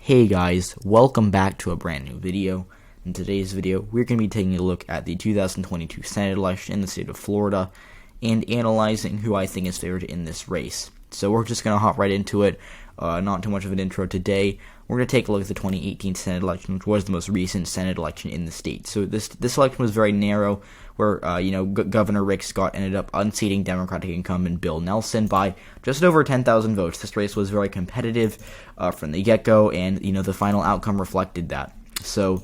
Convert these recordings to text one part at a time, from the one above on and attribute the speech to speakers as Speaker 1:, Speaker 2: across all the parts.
Speaker 1: Hey guys, welcome back to a brand new video. In today's video, we're going to be taking a look at the 2022 Senate election in the state of Florida and analyzing who I think is favored in this race. So we're just going to hop right into it. Not too much of an intro today. We're going to take a look at the 2018 Senate election, which was the most recent Senate election in the state. So this election was very narrow, where Governor Rick Scott ended up unseating Democratic incumbent Bill Nelson by just over 10,000 votes. This race was very competitive from the get-go, and the final outcome reflected that. So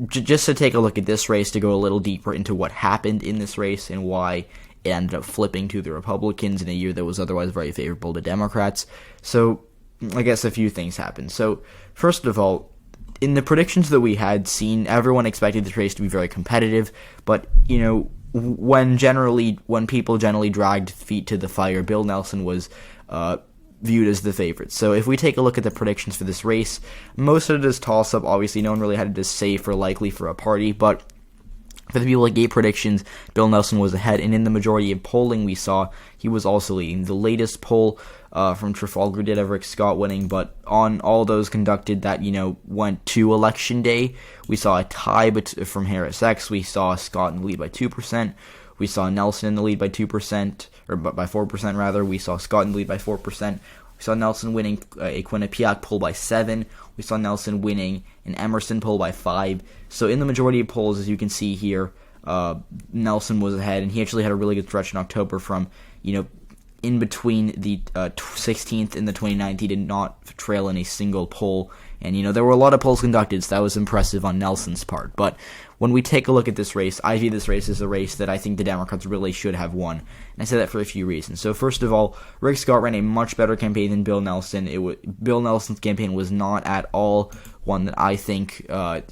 Speaker 1: just to take a look at this race, to go a little deeper into what happened in this race and why it ended up flipping to the Republicans in a year that was otherwise very favorable to Democrats. So I guess a few things happened. So first of all, in the predictions that we had seen, everyone expected this race to be very competitive, but when people generally dragged feet to the fire, Bill Nelson was viewed as the favorite. So if we take a look at the predictions for this race, most of it is toss-up. Obviously, no one really had to say for likely for a party, but for the people that gave predictions, Bill Nelson was ahead, and in the majority of polling we saw, he was also leading. The latest poll from Trafalgar did have Rick Scott winning, but on all those conducted that, went to Election Day, we saw a tie from Harris X. We saw Scott in the lead by 2%. We saw Nelson in the lead by 2%, or by 4% rather. We saw Scott in the lead by 4%. We saw Nelson winning a Quinnipiac poll by 7. We saw Nelson winning an Emerson poll by 5. So in the majority of polls, as you can see here, Nelson was ahead, and he actually had a really good stretch in October from, in between the 16th and the 29th. He did not trail in a single poll, and there were a lot of polls conducted, so that was impressive on Nelson's part. But when we take a look at this race, I view this race as a race that I think the Democrats really should have won, and I say that for a few reasons. So first of all, Rick Scott ran a much better campaign than Bill Nelson. Bill Nelson's campaign was not at all one that I think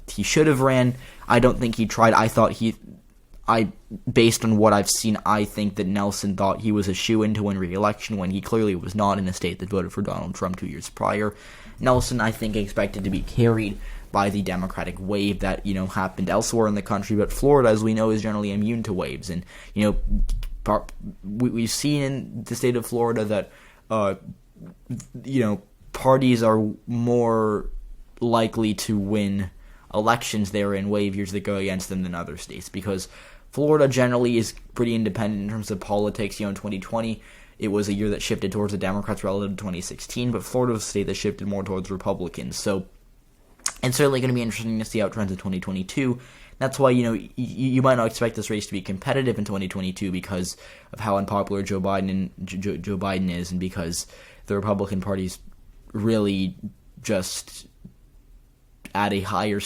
Speaker 1: he should have ran. I don't think he tried. Based on what I've seen, I think that Nelson thought he was a shoo-in to win re-election when he clearly was not in a state that voted for Donald Trump 2 years prior. Nelson, I think, expected to be carried by the Democratic wave that, happened elsewhere in the country, but Florida, as we know, is generally immune to waves. And, we've seen in the state of Florida that, parties are more likely to win elections there in wave years that go against them than other states, because Florida generally is pretty independent in terms of politics. In 2020, it was a year that shifted towards the Democrats relative to 2016, but Florida was a state that shifted more towards Republicans. So it's certainly going to be interesting to see how it trends in 2022. That's why, you might not expect this race to be competitive in 2022 because of how unpopular Joe Biden is, and because the Republican Party's really just at a higher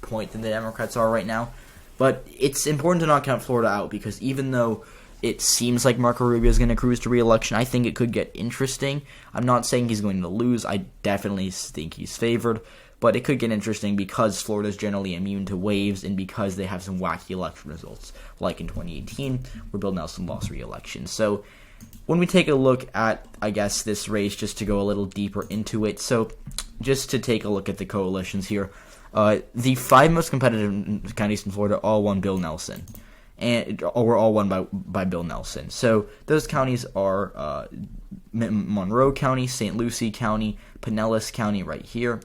Speaker 1: point than the Democrats are right now. But it's important to not count Florida out, because even though it seems like Marco Rubio is going to cruise to re-election, I think it could get interesting. I'm not saying he's going to lose. I definitely think he's favored. But it could get interesting because Florida is generally immune to waves, and because they have some wacky election results, like in 2018, where Bill Nelson lost re-election. So when we take a look at, I guess, this race, just to go a little deeper into it, so just to take a look at the coalitions here, the 5 most competitive counties in Florida all won Bill Nelson, or were all won by Bill Nelson. So those counties are Monroe County, St. Lucie County, Pinellas County right here,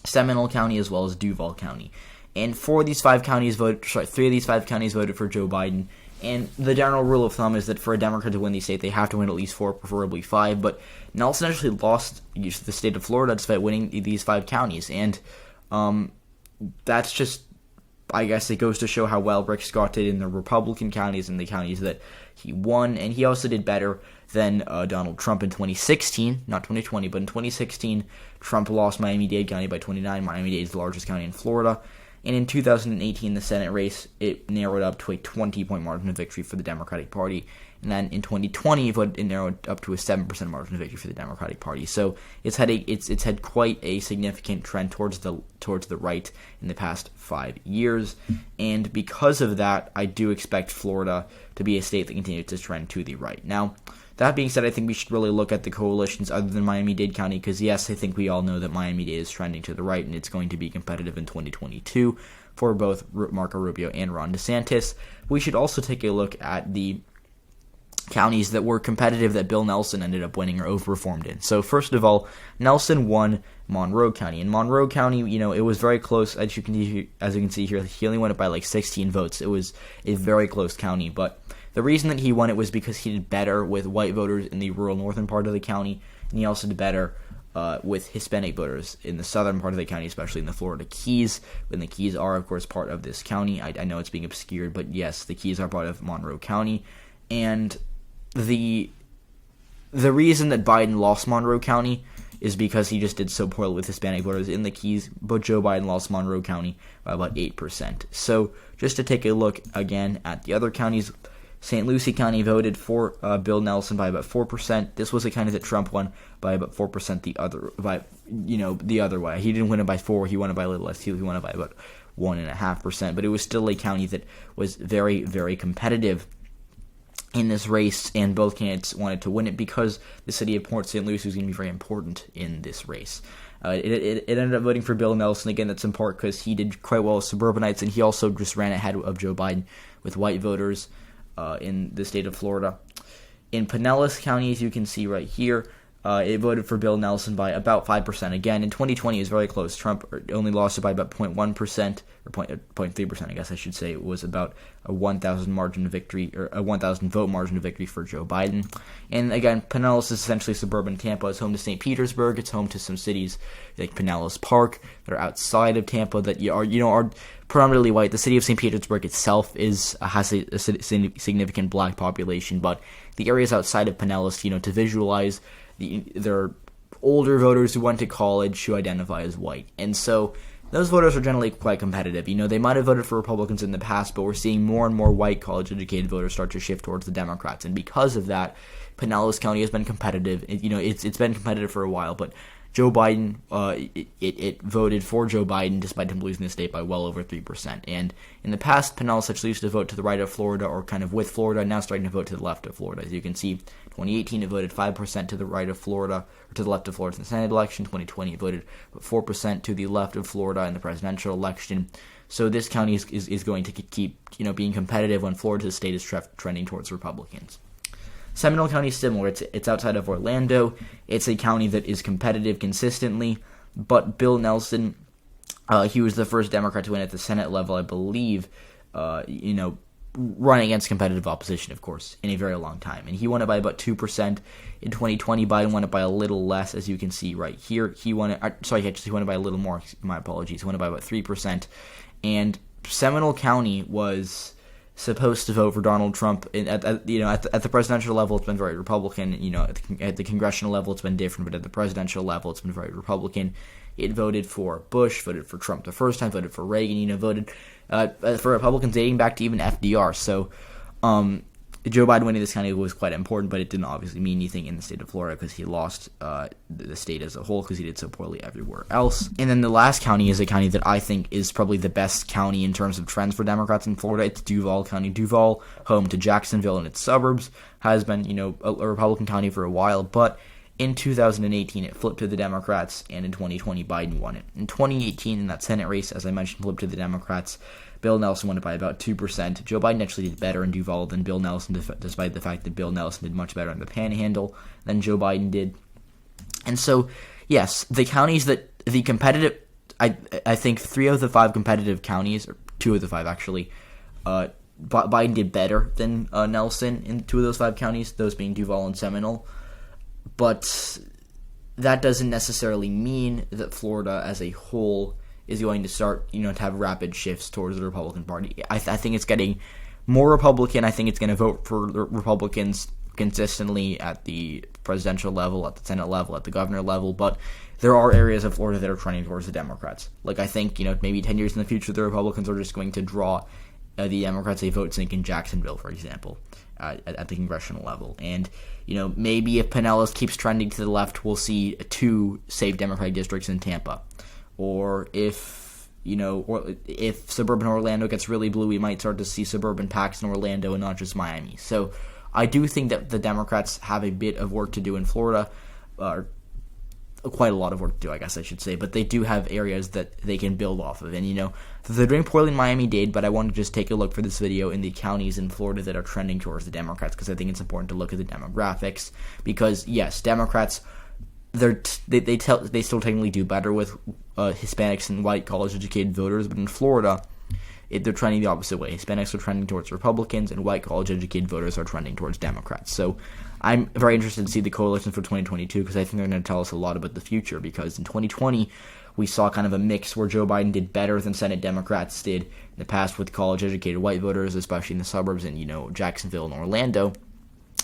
Speaker 1: Seminole County, as well as Duval County. And 3 of these 5 counties voted for Joe Biden. And the general rule of thumb is that for a Democrat to win the state, they have to win at least 4, preferably 5. But Nelson actually lost the state of Florida despite winning these 5 counties. And that's just, I guess it goes to show how well Rick Scott did in the Republican counties and the counties that he won. And he also did better than Donald Trump in 2016, not 2020, but in 2016, Trump lost Miami-Dade County by 29. Miami-Dade is the largest county in Florida. And in 2018, the Senate race, it narrowed up to a 20-point margin of victory for the Democratic Party. And then in 2020, it narrowed up to a 7% margin of victory for the Democratic Party. So it's had quite a significant trend towards the right in the past 5 years. And because of that, I do expect Florida to be a state that continues to trend to the right. Now, that being said, I think we should really look at the coalitions other than Miami-Dade County, because yes, I think we all know that Miami-Dade is trending to the right, and it's going to be competitive in 2022 for both Marco Rubio and Ron DeSantis. We should also take a look at the counties that were competitive that Bill Nelson ended up winning or overperformed in. So first of all, Nelson won Monroe County. In Monroe County, it was very close. As you can see here, he only won it by like 16 votes. It was a very close county, but the reason that he won it was because he did better with white voters in the rural northern part of the county, and he also did better with Hispanic voters in the southern part of the county, especially in the Florida Keys. And the Keys are, of course, part of this county. I know it's being obscured, but yes, the Keys are part of Monroe County. And the reason that Biden lost Monroe County is because he just did so poorly with Hispanic voters in the Keys, but Joe Biden lost Monroe County by about 8%. So just to take a look again at the other counties, St. Lucie County voted for Bill Nelson by about 4%. This was a county that Trump won by about 4% the other way. He didn't win it by 4, he won it by a little less. He won it by about 1.5%, but it was still a county that was very, very competitive in this race, and both candidates wanted to win it because the city of Port St. Lucie was going to be very important in this race. It ended up voting for Bill Nelson. Again, that's in part because he did quite well with suburbanites, and he also just ran ahead of Joe Biden with white voters in the state of Florida. In Pinellas County, as you can see right here, it voted for Bill Nelson by about 5%. Again, in 2020, it was very close. Trump only lost it by about 0.1%, or 0.3%, I guess I should say. It was about a 1,000 margin of victory, or a 1,000 vote margin of victory for Joe Biden. And again, Pinellas is essentially suburban Tampa. It's home to St. Petersburg. It's home to some cities like Pinellas Park that are outside of Tampa that are predominantly white. The city of St. Petersburg itself has a significant black population, but the areas outside of Pinellas, to visualize, there are older voters who went to college who identify as white. And so those voters are generally quite competitive. They might have voted for Republicans in the past, but we're seeing more and more white college-educated voters start to shift towards the Democrats. And because of that, Pinellas County has been competitive. It's been competitive for a while, but Joe Biden, it voted for Joe Biden despite him losing the state by well over 3%. And in the past, Pinellas actually used to vote to the right of Florida or kind of with Florida, now starting to vote to the left of Florida. As you can see, 2018 it voted 5% to the right of Florida, or to the left of Florida in the Senate election. 2020 it voted 4% to the left of Florida in the presidential election. So this county is going to keep being competitive when Florida's state is trending towards Republicans. Seminole County is similar. It's outside of Orlando. It's a county that is competitive consistently, but Bill Nelson, he was the first Democrat to win at the Senate level, I believe, running against competitive opposition, of course, in a very long time. And he won it by about 2%. In 2020, Biden won it by a little less, as you can see right here. He won it by a little more. My apologies. He won it by about 3%. And Seminole County was supposed to vote for Donald Trump. At the presidential level, it's been very Republican. At the congressional level, it's been different, but at the presidential level, it's been very Republican. It voted for Bush, voted for Trump the first time, voted for Reagan. Voted for Republicans dating back to even FDR. So, Joe Biden winning this county was quite important, but it didn't obviously mean anything in the state of Florida because he lost the state as a whole because he did so poorly everywhere else. And then the last county is a county that I think is probably the best county in terms of trends for Democrats in Florida. It's Duval County. Duval, home to Jacksonville and its suburbs, has been a Republican county for a while, but in 2018 it flipped to the Democrats, and in 2020 Biden won it. In 2018, in that Senate race, as I mentioned, flipped to the Democrats. Bill Nelson won it by about 2%. Joe Biden actually did better in Duval than Bill Nelson, despite the fact that Bill Nelson did much better in the Panhandle than Joe Biden did. And so, yes, the counties that the competitive, I think 3 of the 5 competitive counties, or 2 of the 5 actually, Biden did better than Nelson in 2 of those 5 counties, those being Duval and Seminole. But that doesn't necessarily mean that Florida as a whole is going to start, to have rapid shifts towards the Republican Party. I think it's getting more Republican. I think it's going to vote for Republicans consistently at the presidential level, at the Senate level, at the governor level, but there are areas of Florida that are trending towards the Democrats. Like, I think, maybe 10 years in the future, the Republicans are just going to draw the Democrats a vote sink in Jacksonville, for example, at the congressional level. And, maybe if Pinellas keeps trending to the left, we'll see 2 safe Democratic districts in Tampa. Or if suburban Orlando gets really blue, we might start to see suburban packs in Orlando and not just Miami. So I do think that the Democrats have a bit of work to do in Florida. quite a lot of work to do, I guess I should say, but they do have areas that they can build off of. And, they're doing poorly in Miami-Dade, but I want to just take a look for this video in the counties in Florida that are trending towards the Democrats, because I think it's important to look at the demographics. Because, yes, Democrats, they still technically do better with Hispanics and white college-educated voters, but in Florida, they're trending the opposite way. Hispanics are trending towards Republicans, and white college-educated voters are trending towards Democrats. So I'm very interested to see the coalition for 2022, because I think they're going to tell us a lot about the future, because in 2020, we saw kind of a mix where Joe Biden did better than Senate Democrats did in the past with college-educated white voters, especially in the suburbs in, Jacksonville and Orlando.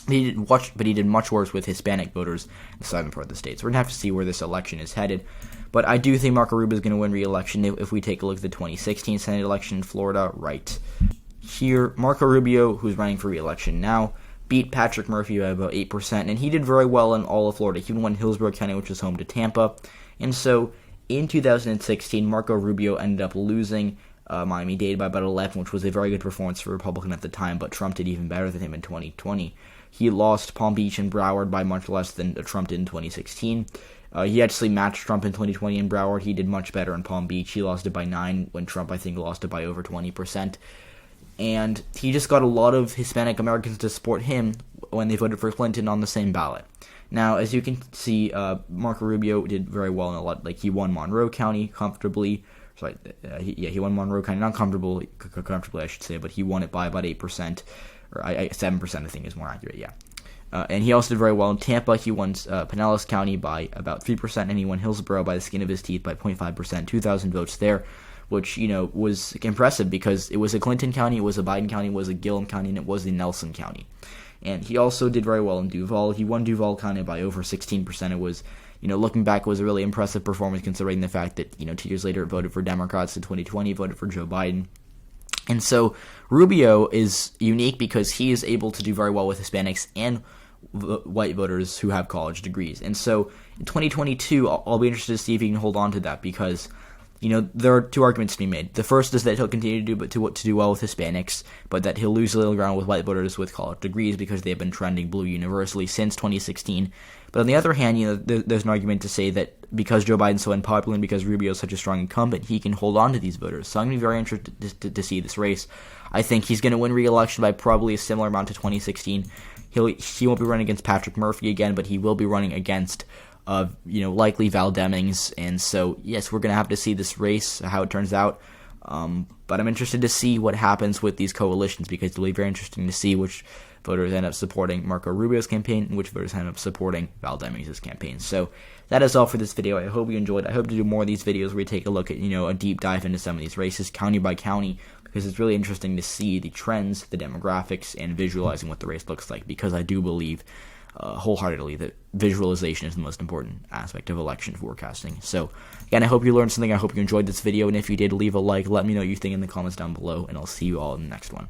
Speaker 1: But he did much worse with Hispanic voters in the southern part of the state. So we're going to have to see where this election is headed. But I do think Marco Rubio is going to win re-election if we take a look at the 2016 Senate election in Florida. Right here, Marco Rubio, who's running for re-election now, beat Patrick Murphy by about 8%, and he did very well in all of Florida. He even won Hillsborough County, which is home to Tampa. And so in 2016, Marco Rubio ended up losing Miami-Dade by about 11, which was a very good performance for a Republican at the time, but Trump did even better than him in 2020. He lost Palm Beach and Broward by much less than Trump did in 2016. He actually matched Trump in 2020 in Broward. He did much better in Palm Beach. He lost it by 9 when Trump, I think, lost it by over 20%. And he just got a lot of Hispanic Americans to support him when they voted for Clinton on the same ballot. Now, as you can see, Marco Rubio did very well in a lot. Like, he won Monroe County comfortably. He won Monroe County, not comfortably, I should say, but he won it by about 8%, or 7%, I think is more accurate, yeah. And he also did very well in Tampa. He won Pinellas County by about 3%, and he won Hillsborough by the skin of his teeth by 0.5%, 2,000 votes there, which, was impressive because it was a Clinton County, it was a Biden County, it was a Gillum County, and it was a Nelson County. And he also did very well in Duval. He won Duval County by over 16%. It was, looking back, it was a really impressive performance considering the fact that, 2 years later it voted for Democrats in 2020, voted for Joe Biden. And so Rubio is unique because he is able to do very well with Hispanics and white voters who have college degrees. And so in 2022, I'll be interested to see if he can hold on to that because, there are 2 arguments to be made. The first is that he'll continue to do well with Hispanics, but that he'll lose a little ground with white voters with college degrees because they have been trending blue universally since 2016. But on the other hand, there's an argument to say that because Joe Biden's so unpopular and because Rubio is such a strong incumbent, he can hold on to these voters. So I'm going to be very interested to see this race. I think he's going to win re-election by probably a similar amount to 2016. He won't be running against Patrick Murphy again, but he will be running against likely Val Demings. And so, yes, we're going to have to see this race, how it turns out. But I'm interested to see what happens with these coalitions because it'll be very interesting to see which voters end up supporting Marco Rubio's campaign and which voters end up supporting Val Demings' campaign. So that is all for this video. I hope you enjoyed. I hope to do more of these videos where we take a look at, a deep dive into some of these races, county by county, because it's really interesting to see the trends, the demographics, and visualizing what the race looks like, because I do believe wholeheartedly that visualization is the most important aspect of election forecasting. So, again, I hope you learned something. I hope you enjoyed this video, and if you did, leave a like. Let me know what you think in the comments down below, and I'll see you all in the next one.